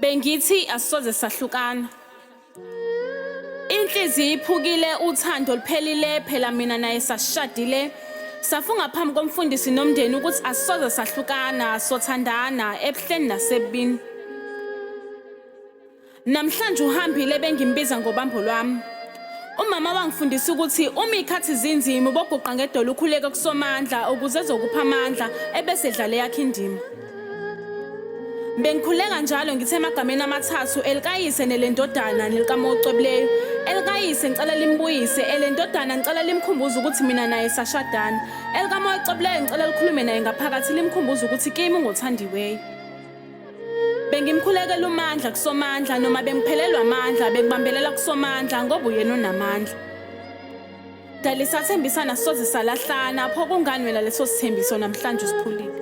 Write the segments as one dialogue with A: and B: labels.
A: Bengithi asisoze sahlukana. Inhliziyo iphukile uthando liphelile phela mina naye sashadile. Safunga phambi komfundisi nomndeni ukuthi asisoze sahlukana, sothandana ebuhleni nasebini. Namhlanje uhambile bengimbiza ngobambo lwami. Umama wangifundisa ukuthi uma ikhathi zinzima uboguqa ngedolo ukhuleke kusomandla ukuze ezokupha amandla ebese edlale yakhe indima. Bengikhuleka njalo ngithe emagameni amathathu elikayise nelendodana nelikaMocwebileyo. Elikayise ngicela limbuyise, elendodana ngicela limkhumbuze ukuthi mina naye sashadana. ElikaMocwebileyo ngicela likhulume naye ngaphakathi limkhumbuze ukuthi kimi ngothandiweyo. Bengimkhulekela umandla kusomandla noma bengiphelelwa amandla bekubambelela kusomandla ngoba uyena onamandla. Dali sathembisana sisoze salahlana pho kungani wena leso sithembiso namhlanje usiphulile.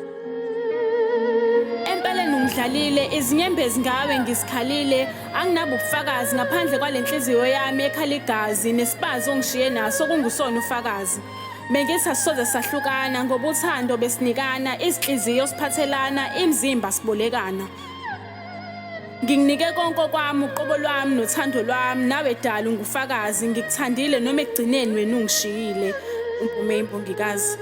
A: Empeleni ungidlalile izinyembezi ngawe ngisikhalile anginabo ubufakazi ngaphandle kwalenhliziyo yami ekhala igazi nesibazi ongishiye naso kungusona ufakazi. Bengithi asisoze sahlukana ngoba uthando besinikana, izinhliziyo siphathelana, imizimba sibolekana. Nginginike konke kwami, uqobo lwami nothando lwami, nawe dala ungufakazi ngikuthandile noma ekugcineni wena ungishiyile. Umpume imbongikazi.